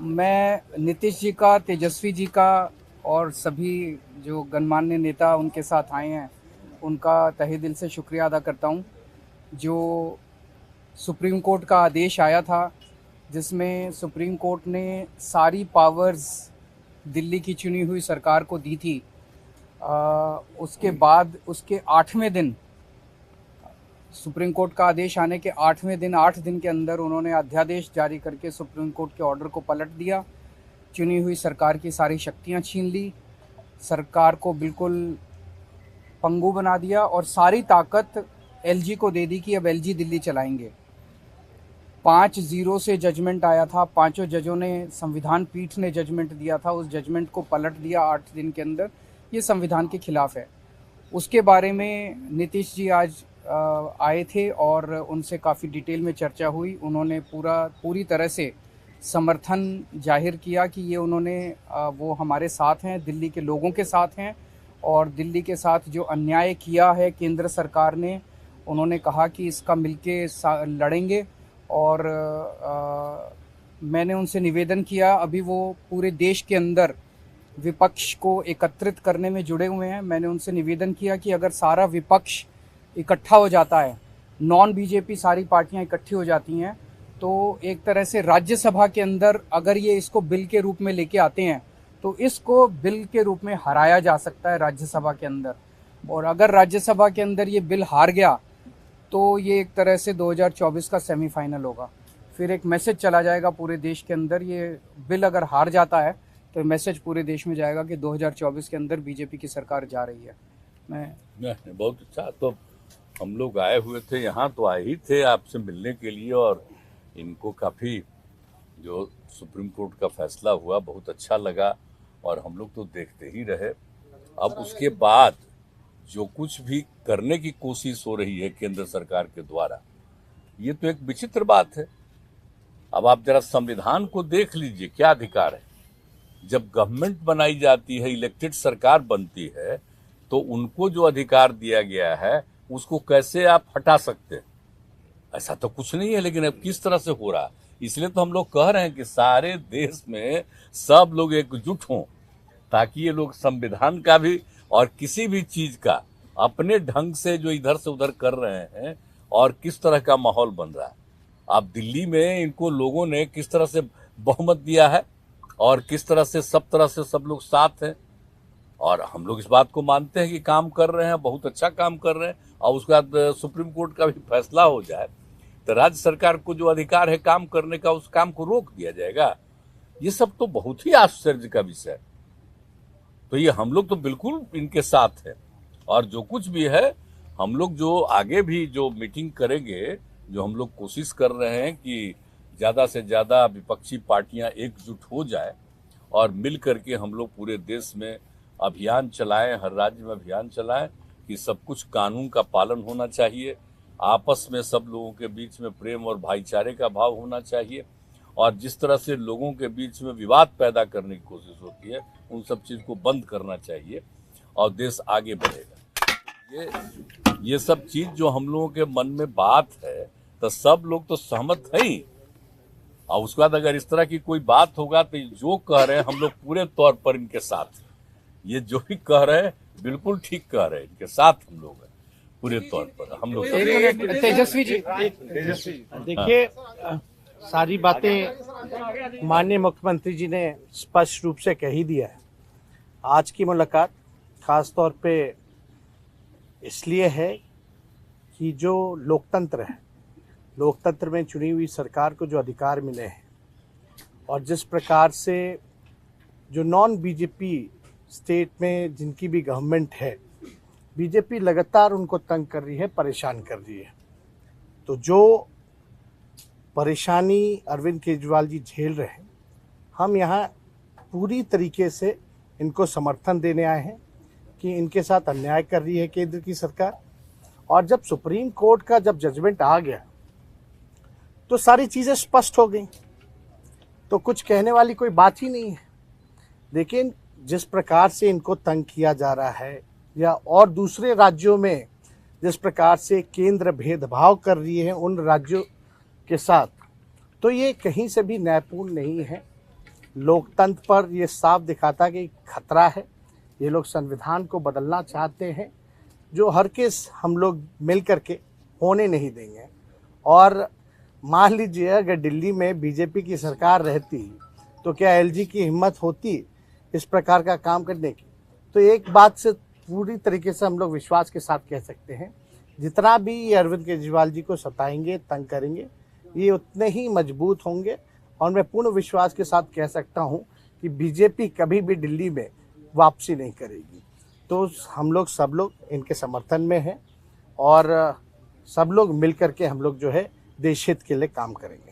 मैं नीतीश जी का, तेजस्वी जी का और सभी जो गणमान्य नेता उनके साथ आए हैं, उनका तहे दिल से शुक्रिया अदा करता हूं। जो सुप्रीम कोर्ट का आदेश आया था, जिसमें सुप्रीम कोर्ट ने सारी पावर्स दिल्ली की चुनी हुई सरकार को दी थी, उसके बाद उसके 8वें दिन, सुप्रीम कोर्ट का आदेश आने के 8वें दिन, 8 दिन के अंदर उन्होंने अध्यादेश जारी करके सुप्रीम कोर्ट के ऑर्डर को पलट दिया। चुनी हुई सरकार की सारी शक्तियां छीन ली, सरकार को बिल्कुल पंगु बना दिया और सारी ताकत एलजी को दे दी कि अब एलजी दिल्ली चलाएंगे। 5-0 से जजमेंट आया था, पांचों जजों ने, संविधान पीठ ने जजमेंट दिया था, उस जजमेंट को पलट दिया 8 दिन के अंदर। ये संविधान के खिलाफ है। उसके बारे में नीतीश जी आज आए थे और उनसे काफ़ी डिटेल में चर्चा हुई। उन्होंने पूरी तरह से समर्थन जाहिर किया कि ये वो हमारे साथ हैं, दिल्ली के लोगों के साथ हैं और दिल्ली के साथ जो अन्याय किया है केंद्र सरकार ने, उन्होंने कहा कि इसका मिलके लड़ेंगे। और मैंने उनसे निवेदन किया, अभी वो पूरे देश के अंदर विपक्ष को एकत्रित करने में जुड़े हुए हैं। मैंने उनसे निवेदन किया कि अगर सारा विपक्ष इकट्ठा हो जाता है, नॉन बीजेपी सारी पार्टियां इकट्ठी हो जाती हैं, तो एक तरह से राज्यसभा के अंदर अगर ये इसको बिल के रूप में लेके आते हैं तो इसको बिल के रूप में हराया जा सकता है राज्यसभा के अंदर। और अगर राज्यसभा के अंदर ये बिल हार गया तो ये एक तरह से 2024 का सेमीफाइनल होगा। फिर एक मैसेज चला जाएगा पूरे देश के अंदर। ये बिल अगर हार जाता है तो मैसेज पूरे देश में जाएगा कि 2024 के अंदर बीजेपी की सरकार जा रही है। नहीं, बहुत अच्छा। तो हम लोग आए हुए थे यहाँ, तो आए ही थे आपसे मिलने के लिए, और इनको काफ़ी जो सुप्रीम कोर्ट का फैसला हुआ बहुत अच्छा लगा और हम लोग तो देखते ही रहे। अब उसके बाद जो कुछ भी करने की कोशिश हो रही है केंद्र सरकार के द्वारा, ये तो एक विचित्र बात है। अब आप जरा संविधान को देख लीजिए, क्या अधिकार है। जब गवर्नमेंट बनाई जाती है, इलेक्टेड सरकार बनती है, तो उनको जो अधिकार दिया गया है उसको कैसे आप हटा सकते हैं? ऐसा तो कुछ नहीं है। लेकिन अब किस तरह से हो रहा है, इसलिए तो हम लोग कह रहे हैं कि सारे देश में सब लोग एकजुट हों, ताकि ये लोग संविधान का भी और किसी भी चीज का अपने ढंग से जो इधर से उधर कर रहे हैं, और किस तरह का माहौल बन रहा है। आप दिल्ली में इनको लोगों ने किस तरह से बहुमत दिया है और किस तरह से सब लोग साथ हैं, और हम लोग इस बात को मानते हैं कि काम कर रहे हैं, बहुत अच्छा काम कर रहे हैं। और उसके बाद सुप्रीम कोर्ट का भी फैसला हो जाए तो राज्य सरकार को जो अधिकार है काम करने का, उस काम को रोक दिया जाएगा। ये सब तो बहुत ही आश्चर्य का विषय है। तो ये हम लोग तो बिल्कुल इनके साथ है, और जो कुछ भी है हम लोग जो आगे भी जो मीटिंग करेंगे, जो हम लोग कोशिश कर रहे हैं कि ज़्यादा से ज़्यादा विपक्षी पार्टियां एकजुट हो जाए और मिल करके हम लोग पूरे देश में अभियान चलाएं, हर राज्य में अभियान चलाएं कि सब कुछ कानून का पालन होना चाहिए, आपस में सब लोगों के बीच में प्रेम और भाईचारे का भाव होना चाहिए, और जिस तरह से लोगों के बीच में विवाद पैदा करने की कोशिश होती है, उन सब चीज़ को बंद करना चाहिए और देश आगे बढ़ेगा। ये सब चीज़ जो हम लोगों के मन में बात है, तो सब लोग तो सहमत है ही। और उसके बाद अगर इस तरह की कोई बात होगा तो जो कह रहे हैं हम लोग पूरे तौर पर इनके साथ हैं। ये जो भी कह रहे हैं बिल्कुल ठीक कह रहे हैं, इनके साथ हम लोग हैं पूरे तौर पर। हम लोग तेजस्वी जी, देखिए, सारी बातें माननीय मुख्यमंत्री जी ने स्पष्ट रूप से कह ही दिया है। आज की मुलाकात खास तौर पे इसलिए है कि जो लोकतंत्र है, लोकतंत्र में चुनी हुई सरकार को जो अधिकार मिले हैं, और जिस प्रकार से जो नॉन बीजेपी स्टेट में जिनकी भी गवर्नमेंट है, बीजेपी लगातार उनको तंग कर रही है, परेशान कर रही है। तो जो परेशानी अरविंद केजरीवाल जी झेल रहे हैं, हम यहाँ पूरी तरीके से इनको समर्थन देने आए हैं कि इनके साथ अन्याय कर रही है केंद्र की सरकार। और जब सुप्रीम कोर्ट का जब जजमेंट आ गया तो सारी चीज़ें स्पष्ट हो गई, तो कुछ कहने वाली कोई बात ही नहीं है। लेकिन जिस प्रकार से इनको तंग किया जा रहा है, या और दूसरे राज्यों में जिस प्रकार से केंद्र भेदभाव कर रही है उन राज्यों के साथ, तो ये कहीं से भी न्यायपूर्ण नहीं है। लोकतंत्र पर ये साफ दिखाता कि खतरा है। ये लोग संविधान को बदलना चाहते हैं, जो हर केस हम लोग मिल करके होने नहीं देंगे। और मान लीजिए अगर दिल्ली में बीजेपी की सरकार रहती तो क्या एलजी की हिम्मत होती इस प्रकार का काम करने की? तो एक बात से पूरी तरीके से हम लोग विश्वास के साथ कह सकते हैं, जितना भी ये अरविंद केजरीवाल जी को सताएंगे, तंग करेंगे, ये उतने ही मजबूत होंगे। और मैं पूर्ण विश्वास के साथ कह सकता हूँ कि बीजेपी कभी भी दिल्ली में वापसी नहीं करेगी। तो हम लोग सब लोग इनके समर्थन में हैं और सब लोग मिल करके हम लोग जो है देश हित के लिए काम करेंगे।